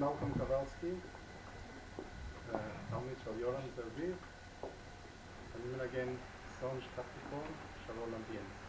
Malcolm Kowalski, תלמיד של יורם זרביב, אני מנגן סונג' קפריקורן של רולנד דיאנס.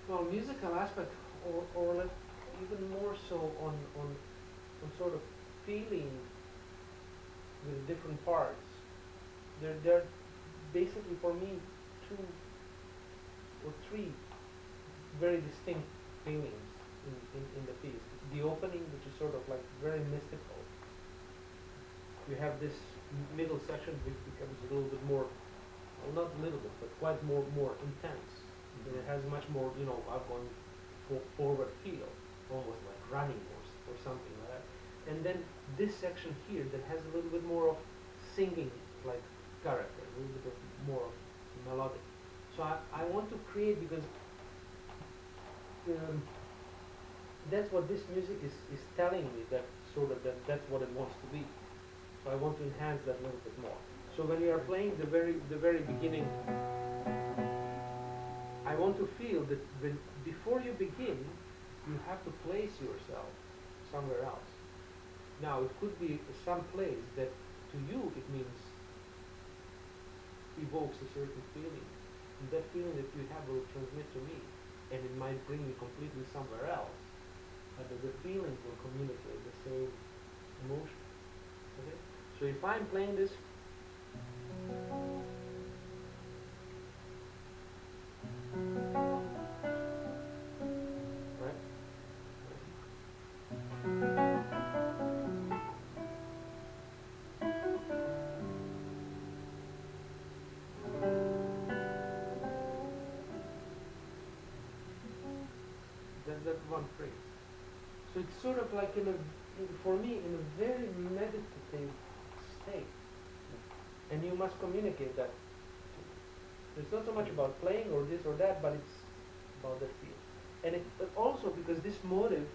well, musical aspect, or like even more so on sort of feeling with different parts. They're basically for me two or three very distinct feelings in the piece. The opening, which is sort of like very mystical. You have this middle section which becomes a little bit more, well, not a little bit, but quite more intense. And it has much more, outgoing forward feel, almost like running or something like that. And then this section here that has a little bit more of singing like character, a little bit of more of melodic. So I want to create, because that's what this music is telling me, that sort of that's what it wants to be. So I want to enhance that a little bit more. So when you are playing the very beginning, I want to feel that before you begin, you have to place yourself somewhere else. Now it could be some place that to you it means evokes a certain feeling. And that feeling that you have will transmit to me, and it might bring me completely somewhere else. But the feeling will communicate the same emotion. Okay? So if I'm playing this, right? That's one phrase. So it's sort of like for me, in a very meditative state. And you must communicate that. It's not so much about playing or this or that, but it's about that feel. And it also, because this motive,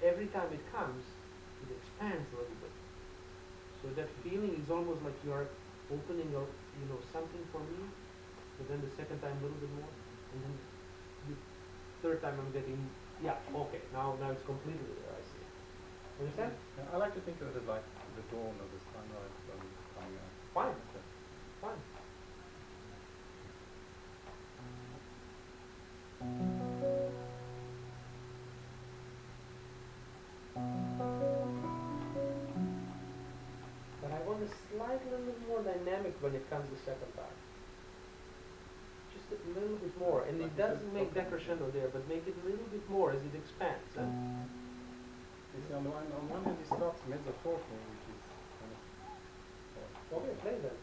every time it comes, it expands a little bit. So that feeling is almost like you are opening your, something for me, but then the second time a little bit more, and then the third time I'm getting, okay, now it's completely there, I see. Understand? Yeah, I like to think of it like the dawn of the sunrise when it's coming out. Fine. Fine. But I want a slightly little more dynamic when it comes the second time. Just a little bit more. And it doesn't make decrescendo there, but make it a little bit more as it expands. You see, on one hand it starts mezzo forte, which is kind of... Okay, play that.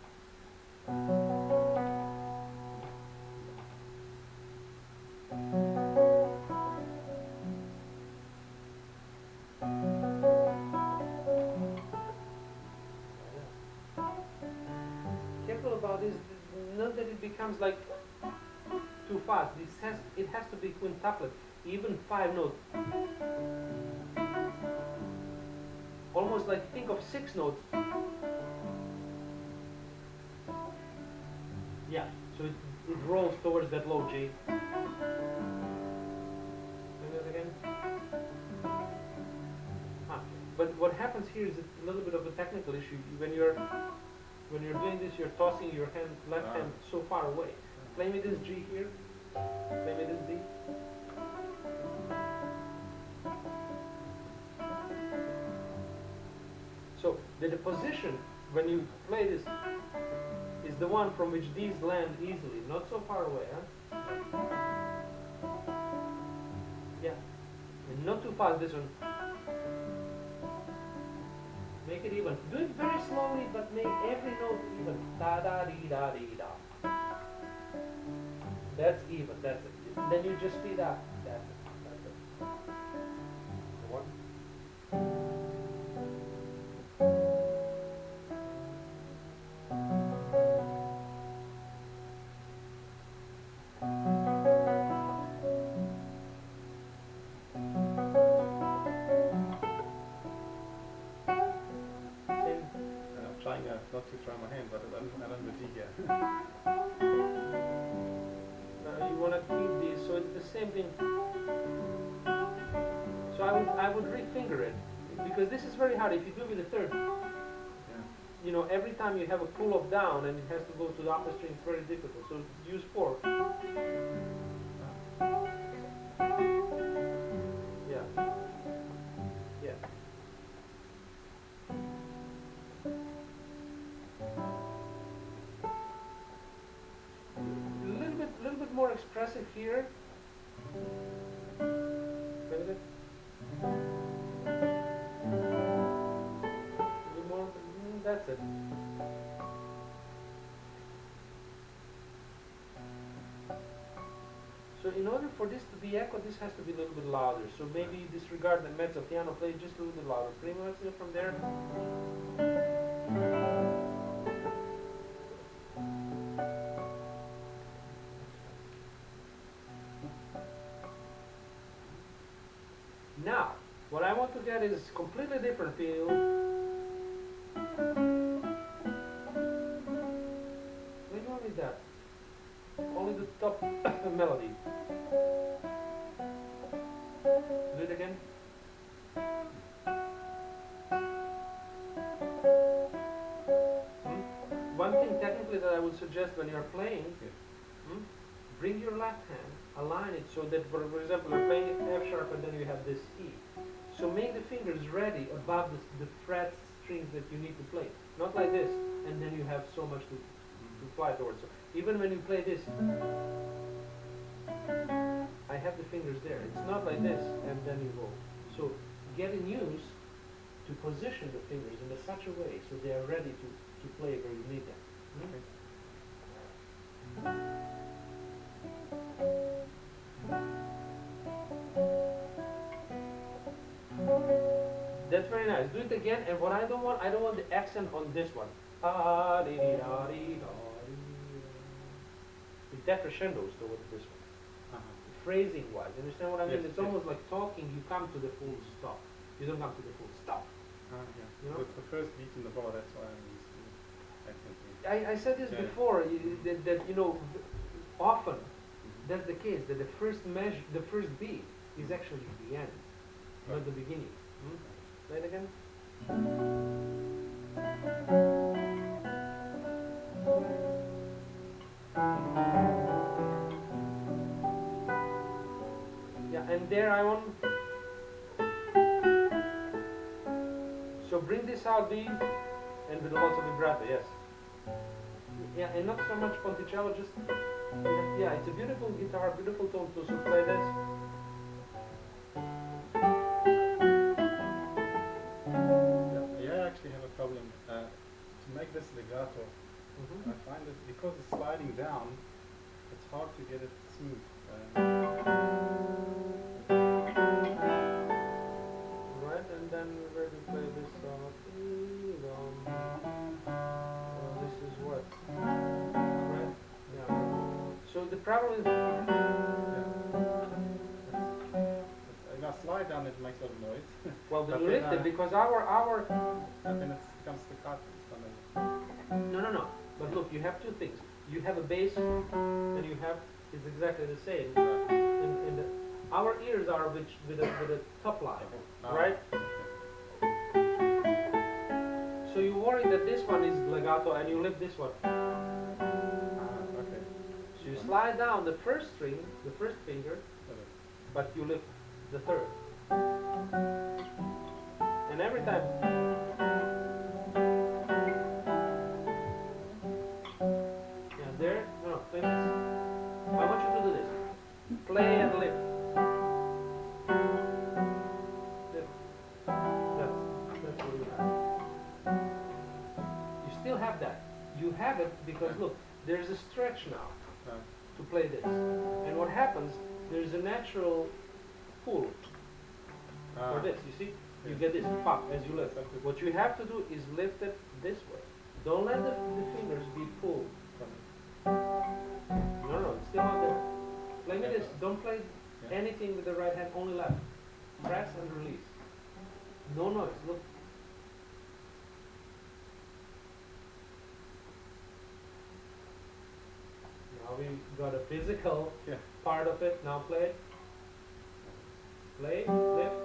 Careful about this, not that it becomes like too fast. It has to be quintuplet, even 5 notes. Almost like think of 6 notes. Yeah, so it rolls towards that low G. Maybe that again. But what happens here is a little bit of a technical issue. When you're doing this, you're tossing your left hand so far away. Play me this G here. Play me this D. So the position when you play this is the one from which these land easily, not so far away, huh? Yeah. And not too fast, this one. Make it even. Do it very slowly, but make every note even. Da da dee da dee da. That's even. That's it. Then you just speed up. That's it. That's it. One. Not to try my hand, but I don't know the D yet. You want to keep these, so it's the same thing. So I would refinger it, because this is very hard. If you do with the third, every time you have a pull up down and it has to go to the upper string, it's very difficult. So use 4. more expressive here. Play with it. A bit more. That's it. So in order for this to be echoed, this has to be a little bit louder. So maybe disregard the mezzo piano, play just a little bit louder. Primo, let's go from there. Now, what I want to get is completely different feel. Maybe only that. Only the top melody. Do it again. One thing technically that I would suggest when you're playing, bring your left hand, align it so that, for example, you're playing F sharp and then you have this E. So make the fingers ready above the frets, strings that you need to play. Not like this, and then you have so much to fly towards. So even when you play this, I have the fingers there. It's not like this, and then you go. So getting used to position the fingers in such a way so they are ready to play where you need them. That's very nice. Do it again, and what I don't want the accent on this one. With decrescendos towards this one. Phrasing wise, you understand what I mean? Yes, It's almost like talking, you come to the full stop. You don't come to the full stop. Yeah. You know? So it's the first beat in the bar, that's why I'm used to accent. I said this before, that you know, often that's the case, that the first beat is actually the end, not the beginning. Play it again. Yeah, and there I want. So bring this out B, and with lots of vibrato, yes. Yeah, and not so much Ponticello, just, yeah, it's a beautiful guitar, beautiful tone to play this. Yeah, I actually have a problem. To make this legato, I find that because it's sliding down, it's hard to get it smooth. Right, and then we're ready to play this song. This is what? Right? Yeah. So the problem is... If I slide down, it makes a lot of noise. Well, then you lift it, because our... And then it becomes staccato. No. But look, you have two things. You have a bass, and you have... It's exactly the same. And our ears are with a top line, right? So you worry that this one is legato and you lift this one. Okay. So you slide down the first string, the first finger, but you lift the third. And every time. Yeah, there. No, play this. I want you to do this. Play and lift. That's what you have. You still have that. You have it because look, there's a stretch now to play this. And what happens, there's a natural pull for this. You see? You get this pop as you lift. What you have to do is lift it this way. Don't let the fingers be pulled. No, it's still not there. Play me this. Don't play anything with the right hand, only left. Press and release. No noise. Look. Now we got a physical part of it. Now play it. Play, lift.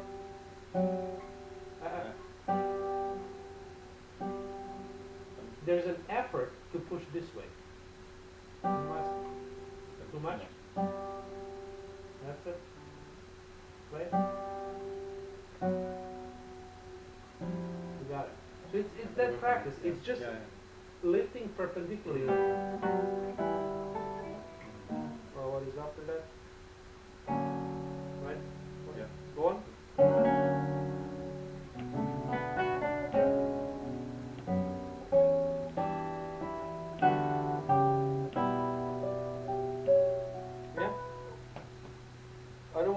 There's an effort to push this way. Too much? That's it. Play. You got it. So it's that practice. It's just lifting perpendicularly. Or what is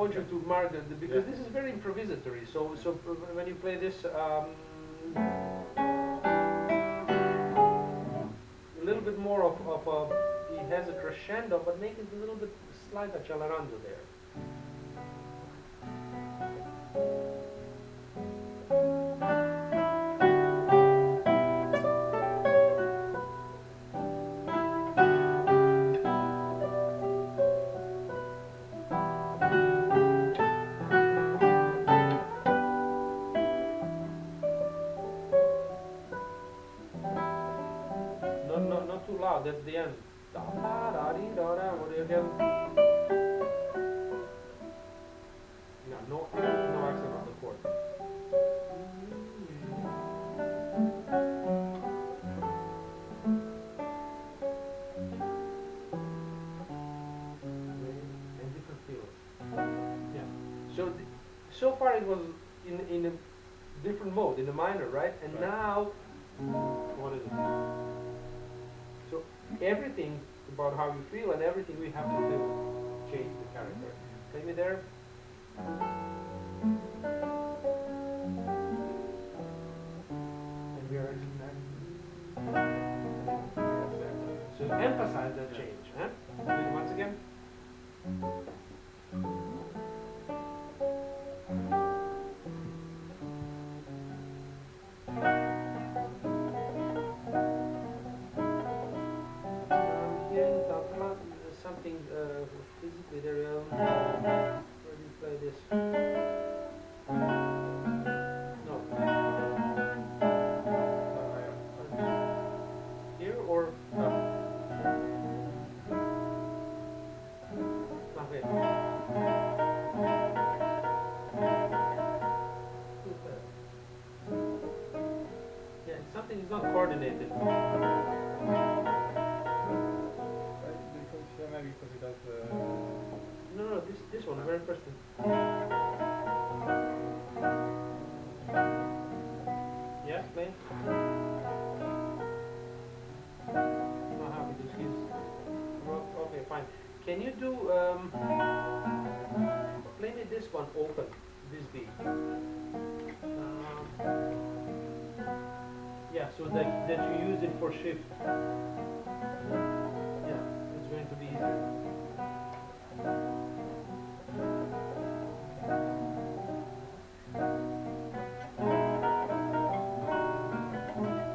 want you to mark because this is very improvisatory. So when you play this, a little bit more of a, he has a crescendo, but make it a little bit slight accelerando there. Not too loud, that's the end. Da da da dee da da, what do you again? No accent on the chord. And different feel. Yeah. So far it was in a different mode, in the minor, right? And Right. now, what is it? So everything about how you feel and everything we have to do change the character. Play me there. And we are so emphasize that change, huh? Do it once again. Something physically there. Where do you play this? No. Here or okay. Yeah, something is not coordinated. Maybe because he does the... No, this one, very first thing. Yeah, play. Not happy to see. Okay, fine. Can you do, play me this one open, this B. Yeah, so that you use it for shift. Going to be easier.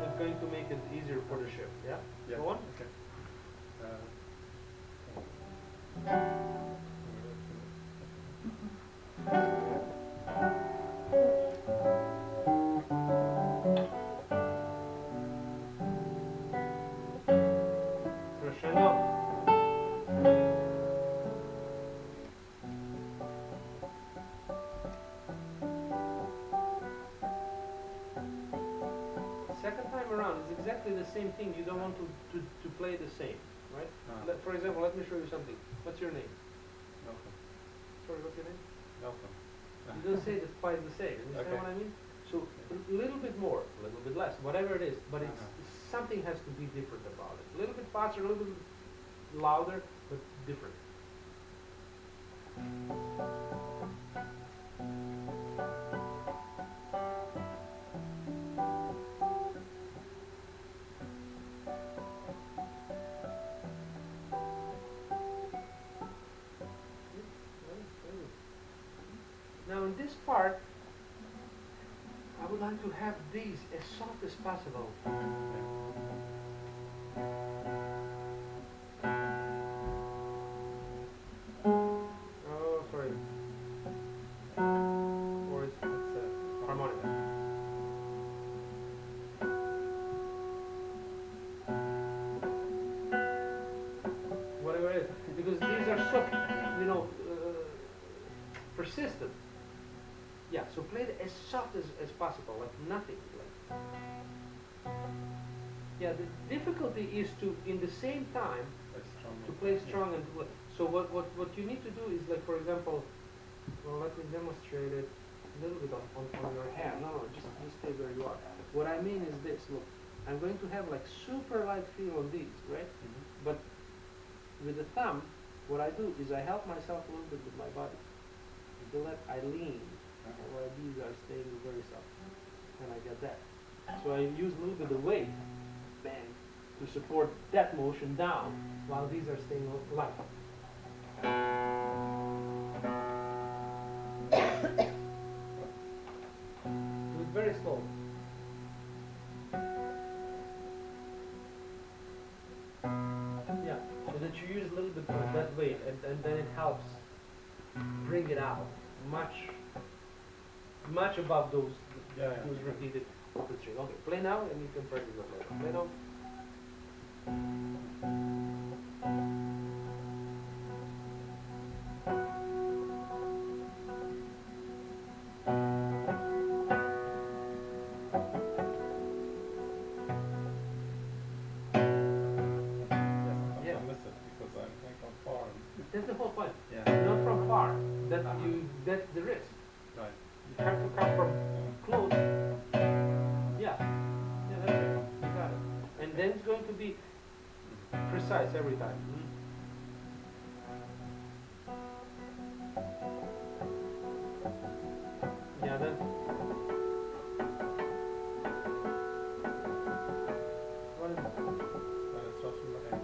It's going to make it easier for the shift, yeah? Yeah. Go on. Okay. Crescendo. Second time around is exactly the same thing. You don't want to play the same, right? For example, let me show you something. What's your name? Malcolm. Sorry, what's your name? Malcolm. You don't say the twice the same. You understand what I mean? So a little bit more, a little bit less, whatever it is, but it's something has to be different about it. A little bit faster, a little bit louder, but different. Now in this part, I would like to have these as soft as possible. Oh, sorry. Or it's harmonica. Whatever it is. Because these are so, persistent. Yeah, so play it as soft as possible, like nothing. Yeah, the difficulty is to, in the same time, to play strong and play. So what you need to do is, like, for example, well, let me demonstrate it a little bit on your hand. No, just stay where you are. What I mean is this, look, I'm going to have like super light feel on these, right? Mm-hmm. But with the thumb, what I do is I help myself a little bit with my body. let I lean, while these are staying very soft, and I get that. So I use a little bit of weight, bang, to support that motion down, while these are staying light. Do it very slow. Yeah, so that you use a little bit of that weight, and then it helps bring it out much above those repeated open string. Okay, play now, and you can practice it later. Play now. That's the whole point. Yeah. Not from far. That's the risk. Right. You have to come from close. Yeah. Yeah, that's it. You got it. And then it's going to be precise every time. Yeah, then. What is it? It starts from the end.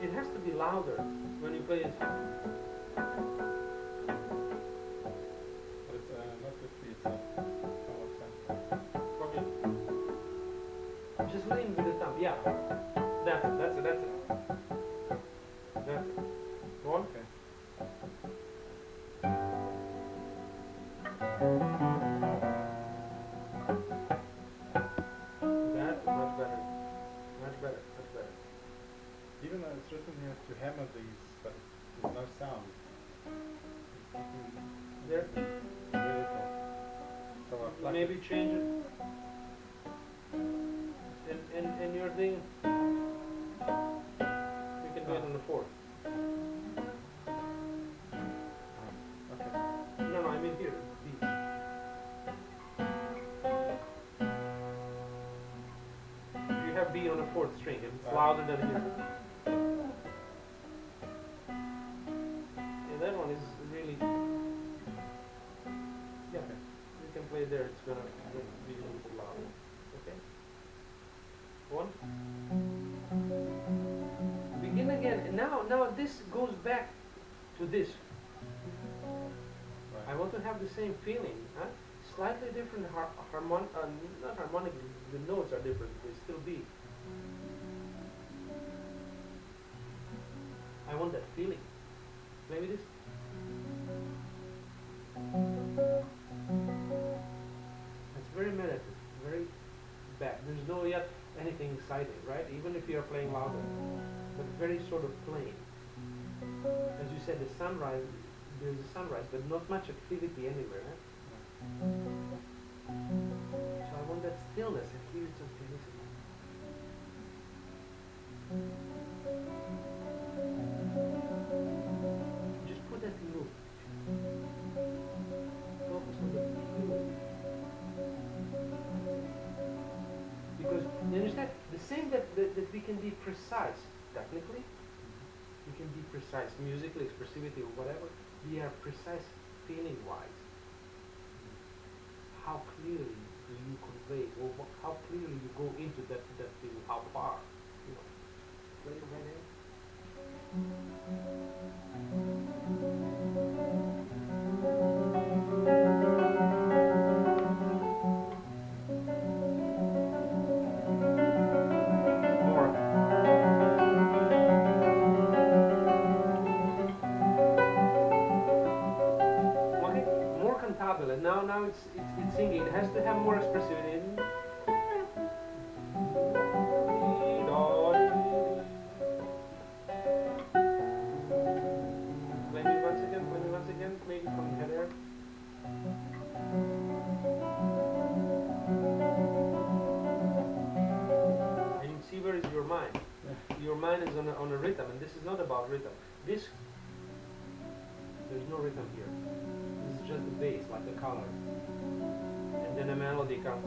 It has to be louder when you play it. But it's not good for yourself. Okay. Just lean with the thumb. Yeah. That's it. That's it. That's it. That's it. Go on. Okay. That's much better. Much better. Much better. Even though it's written here to hammer these, but there's no sound. There. Really cool. So I pluck Maybe it. change it. And your thing. You can do it on the fourth. Okay. No, I mean here. B. You have B on the fourth string. It's louder than here. Yeah, that one is really. Yeah, you can play there. It's gonna be a little bit louder. Okay. One. Begin again. And now this goes back to this. Right. I want to have the same feeling, huh? Slightly different not harmonic, the notes are different, they still be. I want that feeling. Play with this. It's very meditative, very back. There's no yet anything exciting, right? Even if you're playing louder, but very sort of plain. As you said, the sunrise, there's a sunrise, but not much activity anywhere. Huh? So I want that stillness, and here it's okay. Listen. Just put that in loop. Focus on the feeling. Because you understand, the same that we can be precise technically, we can be precise musically, expressivity, or whatever. We are precise feeling-wise. How clearly do you convey, or how clearly you go into that feeling? How far? You know. Play your right hand. More cantabile. Now it's singing. It has to have more expressivity. Play me once again, maybe from here. And you see where is your mind. Your mind is on a rhythm, and this is not about rhythm. There's no rhythm here. This is just the bass, like the color. And then a melody comes.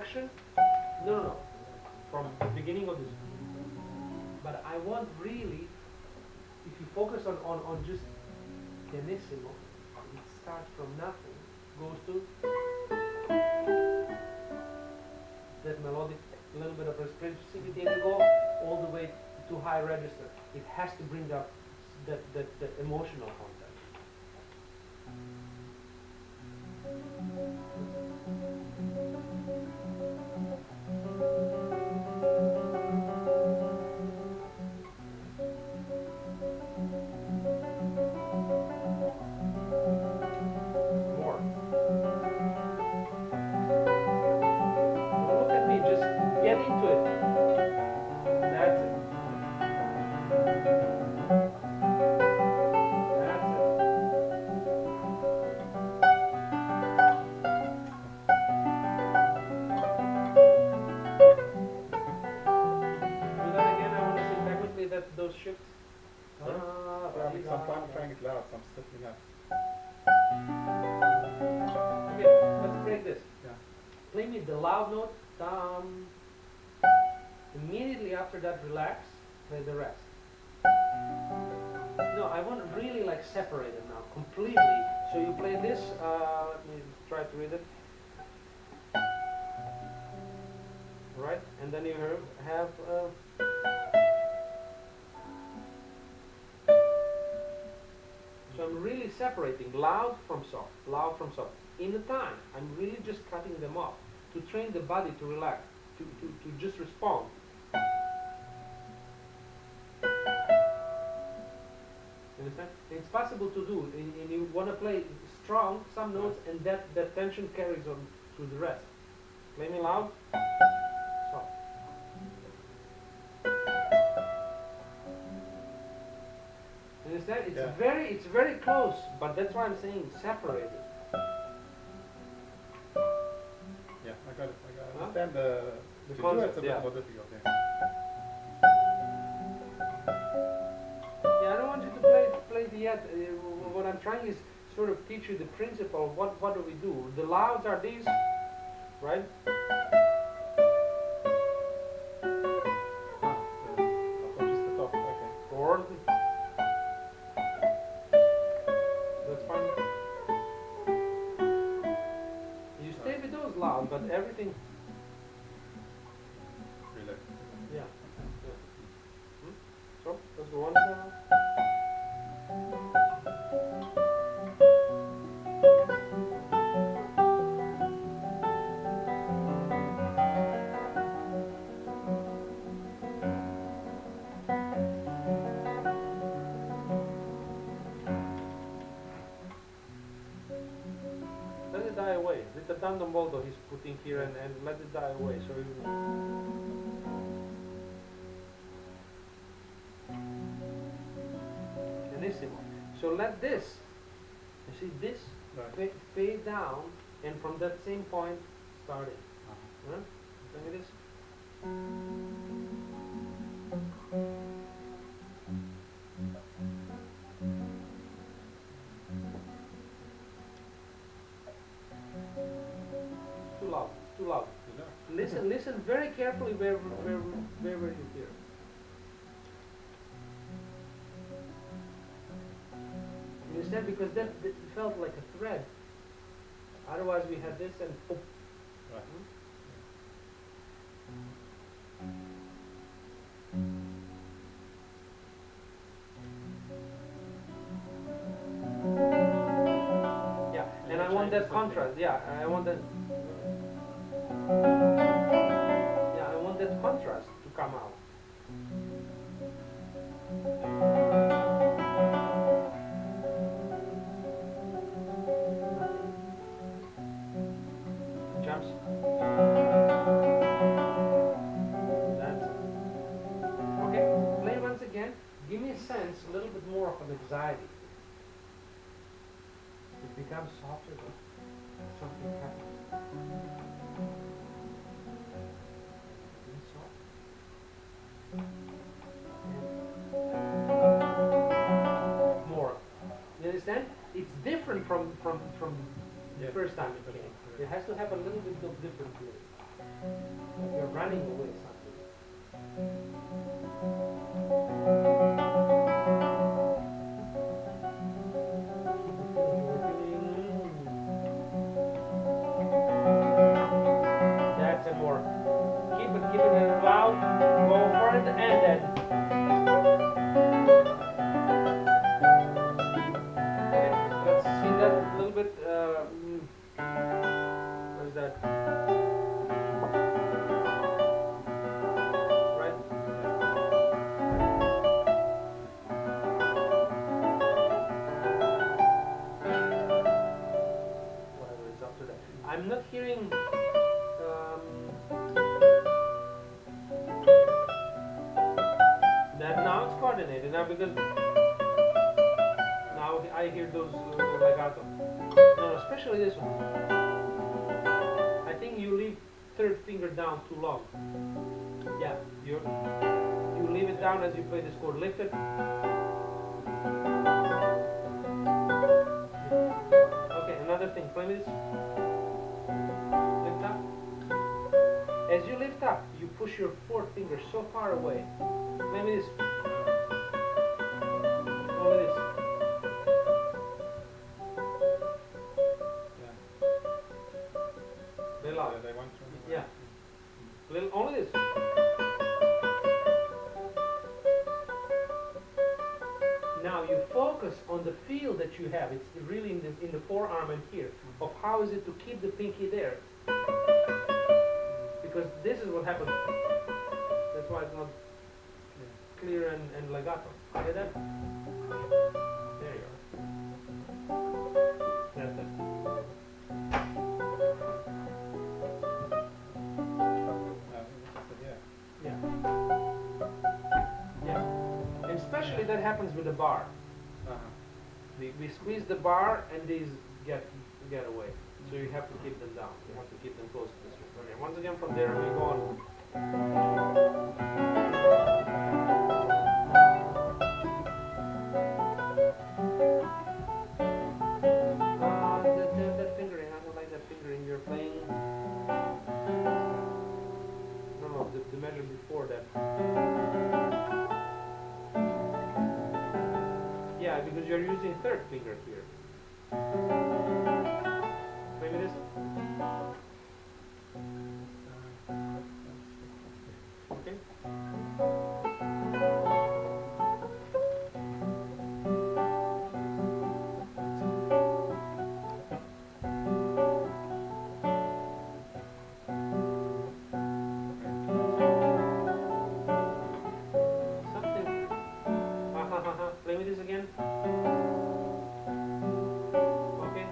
action. No. From the beginning of this. But I want really, if you focus on just pianissimo, it starts from nothing, goes to that melodic, little bit of expressivity, and you go all the way to high register. It has to bring up that emotional content. More. Don't look at me, just get into it. That's it. That's it. Do that again. I want to see technically that those shifts. Sorry? I'm trying it loud, so I'm stepping up. Okay, let's break this. Yeah. Play me the loud note. Dum. Immediately after that, relax. Play the rest. No, I want really like separate it now completely. So you play this. Let me try to read it. Right, and then you have. So I'm really separating loud from soft, loud from soft. In the time, I'm really just cutting them off to train the body to relax, to just respond. Understand? It's possible to do, and you want to play strong, some notes, and that tension carries on through the rest. Play me loud, soft. Understand? It's very close, but that's why I'm saying separated. Yeah, I got it. Huh? Understand the to do it's a bit more difficult. Yeah. Yeah, I don't want you to play the yet. What I'm trying is sort of teach you the principle. What do we do? The louds are these, right? Just the top. Okay. Or that's fine. You stay with those loud, but everything. Relax. Yeah. So let's go on. Let it die away. With the tandem voldo he's putting here and let it die away. So pianissimo. So let this, you see this, Right. fade down, and from that same point, start it. Uh-huh. Huh? Look at this. Too loud, too loud. Listen very carefully where you hear. You understand? Because that felt like a thread. Otherwise we had this and poof. Right. Yeah, and I want that contrast. Yeah, I want that. Yeah, I want that contrast to come out. Jumps. That's it. Okay, play once again. Give me a sense, a little bit more of an anxiety. It becomes softer, but something happens. Being soft. And more. You understand? It's different from the Yes. first time it came. It has to have a little bit of different feeling. Like you're running away something. That's it more. Keep it loud, go for it, and then. Okay, let's see that a little bit. Where's that? Right? Whatever is up to that. I'm not hearing. That now it's coordinated now because now I hear those legato. No, especially this one. I think you leave third finger down too long. Yeah, you leave it down as you play this chord. Lift it. Okay, another thing. Play this. Lift up. As you lift up, you push your fourth finger so far away. Play me this. Only this. Yeah. Very loud. Yeah, they want to. Yeah. Little, only this. Now you focus on the feel that you have. It's really in the forearm and here. Of how is it to keep the pinky there? Because this is what happens. That's why it's not clear and legato. Get that? There you are. That's it. Yeah. Yeah. Yeah. And especially that happens with the bar. We squeeze the bar and these get away. So you have to keep them down. You have to keep them close to this one. Okay. Once again from there we go on. That fingering, I don't like that fingering. You're playing. No, the measure before that. Yeah, because you're using third finger here. Maybe this. Okay. Play with this again. Okay.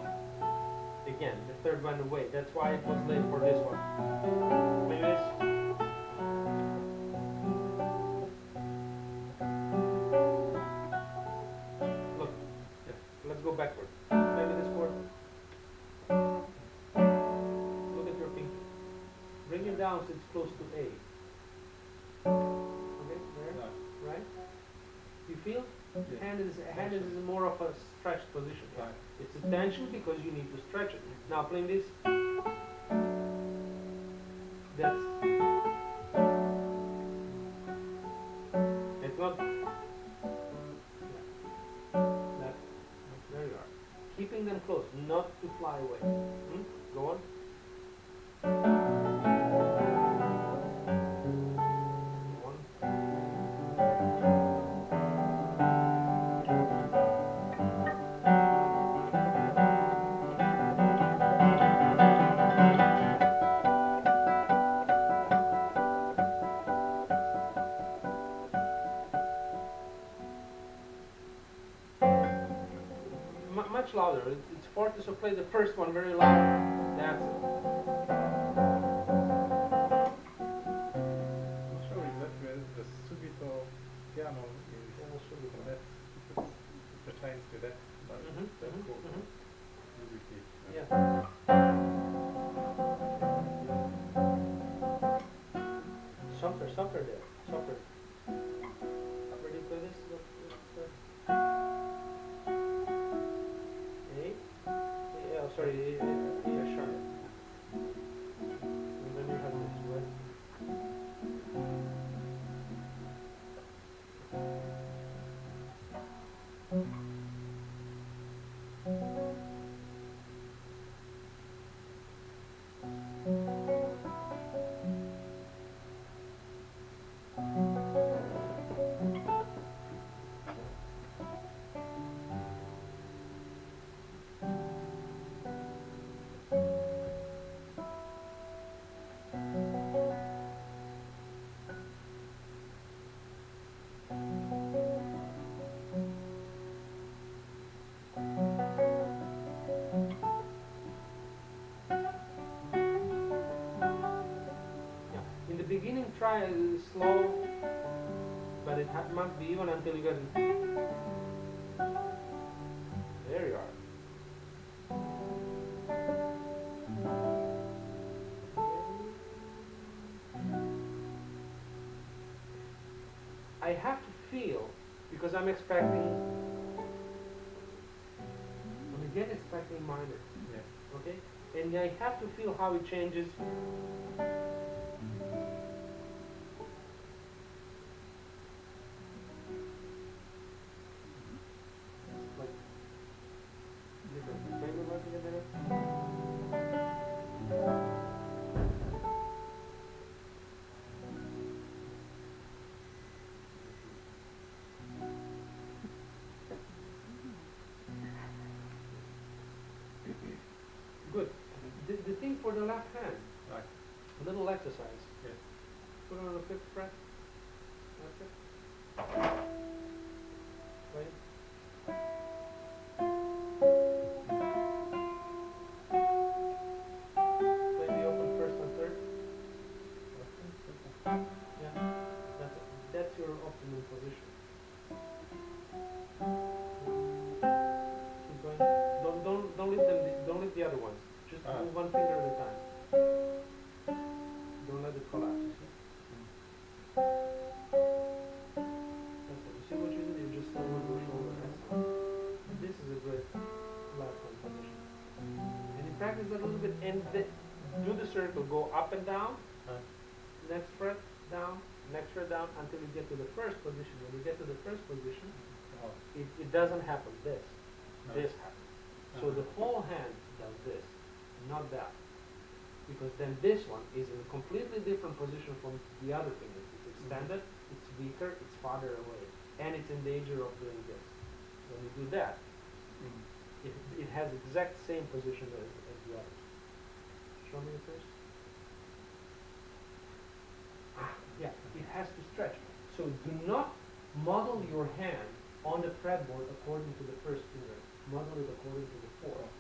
Again, the third one away. That's why it was late for this one. Play with this. Look. Let's go backward. Play with this chord. Look at your pinky. Bring it down so it's close to A. Okay, there. Right? You feel? Yeah. Hand is more of a stretched position. Right. It's a tension because you need to stretch it. Now playing this. That's. It's not. That. There you are. Keeping them close, not to fly away. Go on. Much louder. It's forte, so play the first one very loud. That's it. Not sure exactly the subito piano is that pertains to that chord. Musically. Yeah. Softer there. Softer. Ready to play this? Sorry, yeah, sharp. slow, but it must be even until you get it. There you are. I have to feel, because I'm again expecting minor, Yes. okay? And I have to feel how it changes. Like, different. Maybe working a minute. Good. The thing for the left hand, Right. a little exercise. Yes. Put on the fifth fret. That's it. Wait. Maybe open first and third. Yeah. That's your optimum position. Keep going. Don't leave them. Don't leave the other ones. Just move one finger at a time. Don't let it collapse. You see? That's it. You see what you did? You just lower your shoulder. Excellent. This is a great left hand position. And you practice that a little bit, and do the circle. Go up and down. Next fret down. Next fret down until you get to the first position. When you get to the first position, it doesn't happen. This happens. So the whole hand does this, not that. Because then this one is in a completely different position from the other finger. It's extended, it's weaker, it's farther away, and it's in danger of doing this. When you do that, it has exact same position as the others. Show me the first. Yeah, it has to stretch. So do not model your hand on the fretboard according to the first finger. Model it according to the fourth.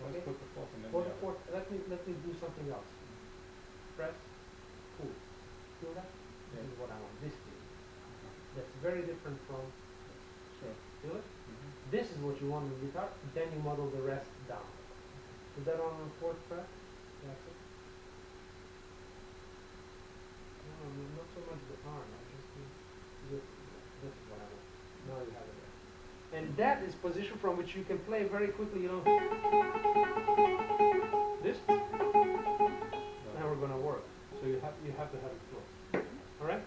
Let's put the fourth and then For the the other. fourth, let me do something else. Press, pull. Feel that? This is what I want. This feeling. That's very different from. Sure. Feel it? This is what you want in the guitar. Then you model the rest down. Put that on the fourth fret. That's it. No, not so much the arm. I just need this. This is what I want. Now you have it there. And that is position from which you can play very quickly. You know. This. Now we're gonna work. So you have to have it close. All right.